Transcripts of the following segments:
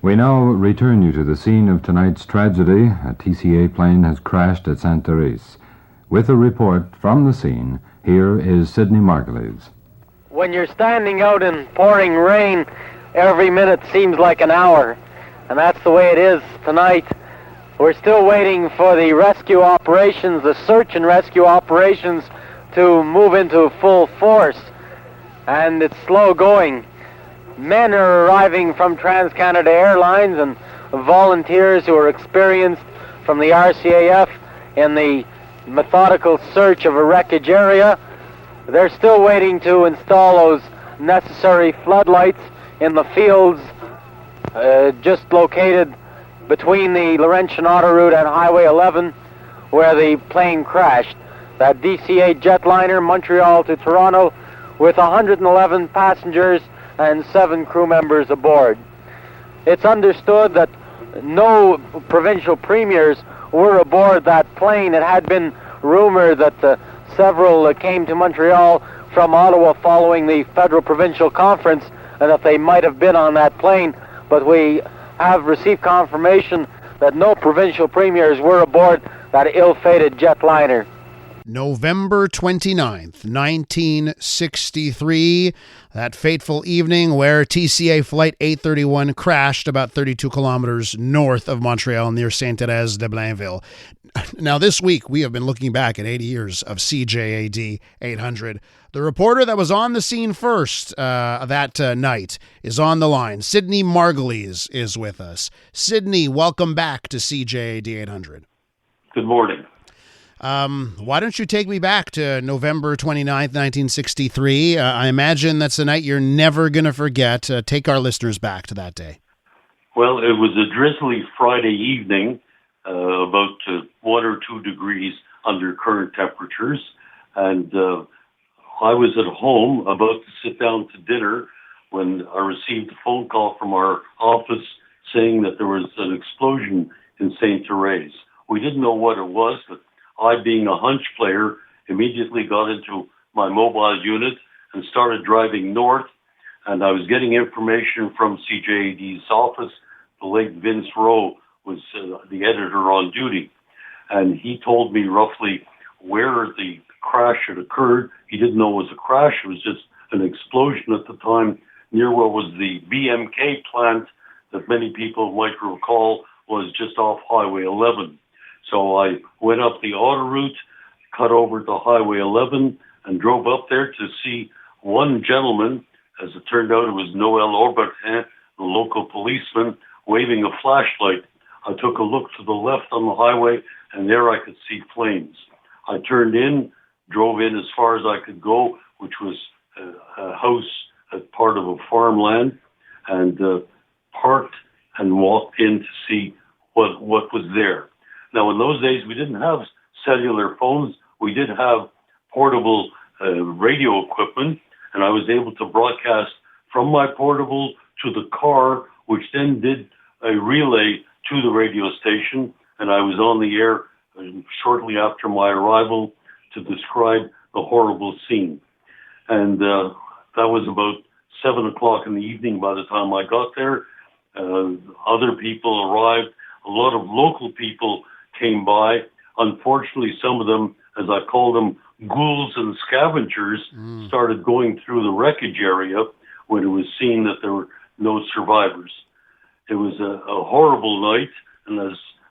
We now return you to the scene of tonight's tragedy. A TCA plane has crashed at Ste-Therese. With a report from the scene, here is Sidney Margles. When you're standing out in pouring rain, every minute seems like an hour. And that's the way it is tonight. We're still waiting for the rescue operations, the search and rescue operations, to move into full force. And it's slow going. Men are arriving from Trans-Canada Airlines and volunteers who are experienced from the RCAF in the methodical search of a wreckage area. They're still waiting to install those necessary floodlights in the fields just located between the Laurentian Autoroute and Highway 11 where the plane crashed. That DCA jetliner, Montreal to Toronto, with 111 passengers and 7 crew members aboard. It's understood that no provincial premiers were aboard that plane. It had been rumored that several came to Montreal from Ottawa following the federal provincial conference and that they might have been on that plane, but we have received confirmation that no provincial premiers were aboard that ill-fated jetliner. November 29th, 1963, that fateful evening where TCA Flight 831 crashed about 32 kilometers north of Montreal near Ste-Therese de Blainville. Now, this week, we have been looking back at 80 years of CJAD 800. The reporter that was on the scene first that night is on the line. Sidney Margles is with us. Sidney, welcome back to CJAD 800. Good morning. Why don't you take me back to November 29th, 1963? I imagine that's a night you're never going to forget. Take our listeners back to that day. Well, it was a drizzly Friday evening, about 1 or 2 degrees under current temperatures, and I was at home about to sit down to dinner when I received a phone call from our office saying that there was an explosion in Ste-Therese. We didn't know what it was, but I, being a hunch player, immediately got into my mobile unit and started driving north. And I was getting information from CJAD's office. The late Vince Rowe was the editor on duty. And he told me roughly where the crash had occurred. He didn't know it was a crash. It was just an explosion at the time near what was the BMK plant that many people might recall was just off Highway 11. So I went up the autoroute, cut over to Highway 11, and drove up there to see one gentleman. As it turned out, it was Noel Orbertin, the local policeman, waving a flashlight. I took a look to the left on the highway, and there I could see flames. I turned in, drove in as far as I could go, which was a house as part of a farmland, and parked and walked in to see what was there. Now, in those days, we didn't have cellular phones. We did have portable radio equipment, and I was able to broadcast from my portable to the car, which then did a relay to the radio station, and I was on the air shortly after my arrival to describe the horrible scene. And that was about 7 o'clock in the evening by the time I got there. Other people arrived. A lot of local people came by. Unfortunately, some of them, as I call them, ghouls and scavengers, started going through the wreckage area when it was seen that there were no survivors. It was a horrible night, and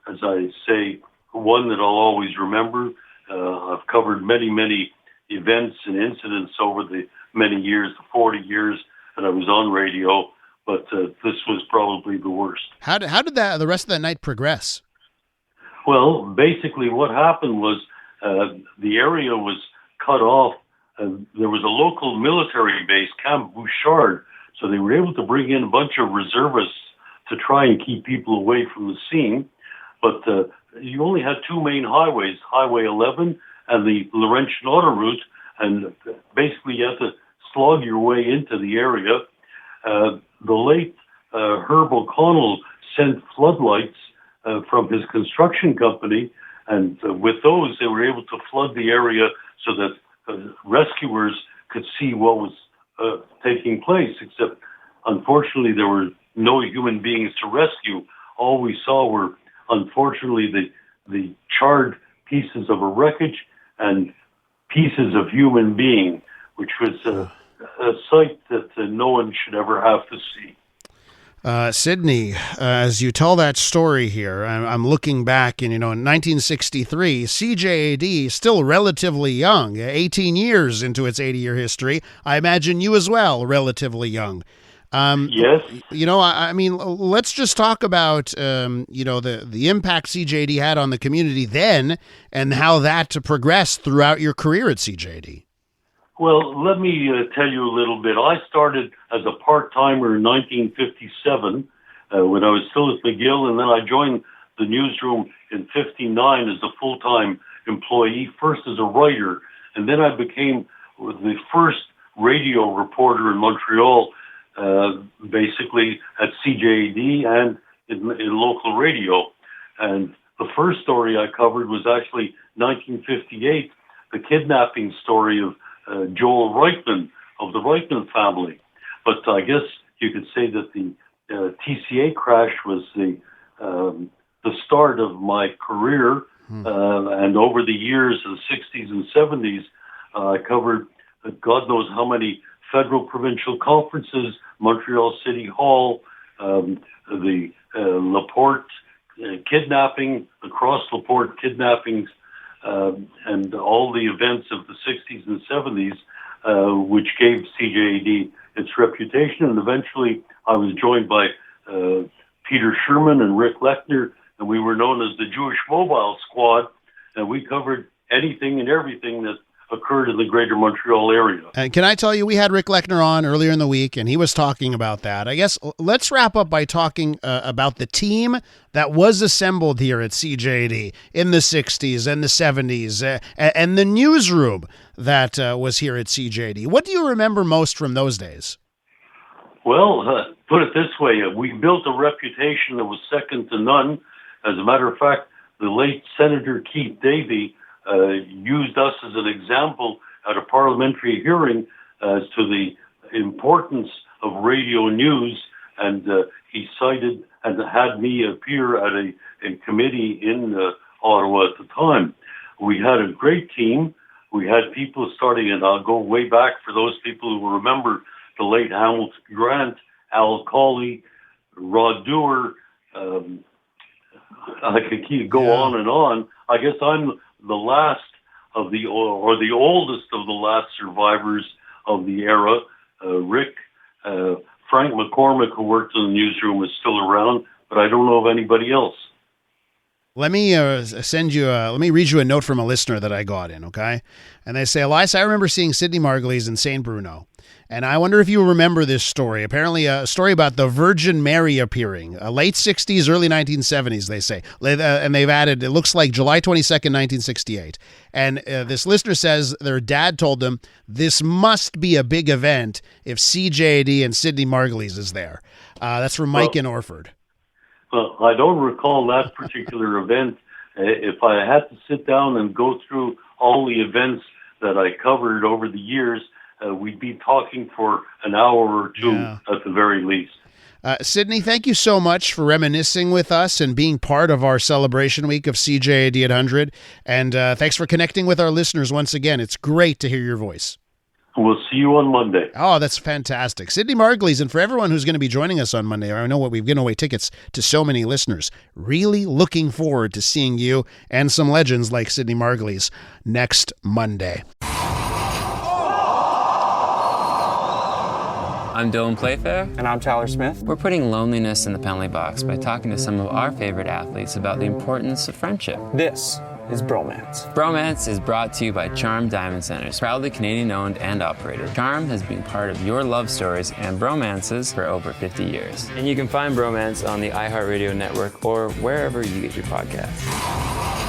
as I say, one that I'll always remember. I've covered many events and incidents over the many years, the 40 years that I was on radio, but this was probably the worst. How did the rest of that night progress? Well, basically what happened was the area was cut off. There was a local military base, Camp Bouchard, so they were able to bring in a bunch of reservists to try and keep people away from the scene. But you only had 2 main highways, Highway 11 and the Laurentian Autoroute, and basically you had to slog your way into the area. The late Herb O'Connell sent floodlights from his construction company, and with those they were able to flood the area so that rescuers could see what was taking place, except unfortunately there were no human beings to rescue. All we saw were, unfortunately, the charred pieces of a wreckage and pieces of human being, which was a sight that no one should ever have to see. Sidney, as you tell that story here, I'm looking back, and in 1963, CJAD, still relatively young, 18 years into its 80-year history. I imagine you as well, relatively young. Yes. I mean, let's just talk about, the impact CJAD had on the community then and how that progressed throughout your career at CJAD. Well, let me tell you a little bit. I started as a part-timer in 1957 when I was still at McGill, and then I joined the newsroom in 59 as a full-time employee, first as a writer, and then I became the first radio reporter in Montreal, basically at CJAD and in local radio. And the first story I covered was actually 1958, the kidnapping story of Joel Reitman of the Reitman family. But I guess you could say that the TCA crash was the start of my career. And over the years, the 60s and 70s, I covered God knows how many federal provincial conferences, Montreal City Hall, the Laporte kidnapping, across Laporte kidnappings, and all the events of the 60s and 70s, which gave CJAD its reputation. And eventually I was joined by Peter Sherman and Rick Lechner, and we were known as the Jewish Mobile Squad, and we covered anything and everything that occurred in the greater Montreal area. And can I tell you, we had Rick Lechner on earlier in the week, and he was talking about that. I guess let's wrap up by talking about the team that was assembled here at CJAD in the 60s and the 70s, and the newsroom that was here at CJAD. What do you remember most from those days? Well, put it this way, we built a reputation that was second to none. As a matter of fact, the late Senator Keith Davey used us as an example at a parliamentary hearing as to the importance of radio news, and he cited and had me appear at a committee in Ottawa at the time. We had a great team. We had people starting, and I'll go way back for those people who will remember the late Hamilton Grant, Al Cawley, Rod Dewar. I could keep go on and on. I guess I'm the last of the oldest of the last survivors of the era. Rick, Frank McCormick, who worked in the newsroom, is still around, but I don't know of anybody else. Let me let me read you a note from a listener that I got in, okay? And they say, Elias, I remember seeing Sidney Margles in St. Bruno. And I wonder if you remember this story. Apparently a story about the Virgin Mary appearing. Late 60s, early 1970s, they say. And they've added, it looks like July 22nd, 1968. And this listener says their dad told them, this must be a big event if CJAD and Sidney Margles is there. That's from Mike in Orford. Well, I don't recall that particular event. If I had to sit down and go through all the events that I covered over the years, we'd be talking for an hour or two at the very least. Sidney, thank you so much for reminiscing with us and being part of our celebration week of CJAD at 100. And thanks for connecting with our listeners once again. It's great to hear your voice. We'll see you on Monday. Oh, that's fantastic. Sidney Margles, and for everyone who's going to be joining us on Monday, I know we've given away tickets to so many listeners. Really looking forward to seeing you and some legends like Sidney Margles next Monday. I'm Dylan Playfair. And I'm Tyler Smith. We're putting loneliness in the penalty box by talking to some of our favorite athletes about the importance of friendship. This is Bromance. Bromance is brought to you by Charm Diamond Centers, proudly Canadian-owned and operated. Charm has been part of your love stories and bromances for over 50 years. And you can find Bromance on the iHeartRadio network or wherever you get your podcasts.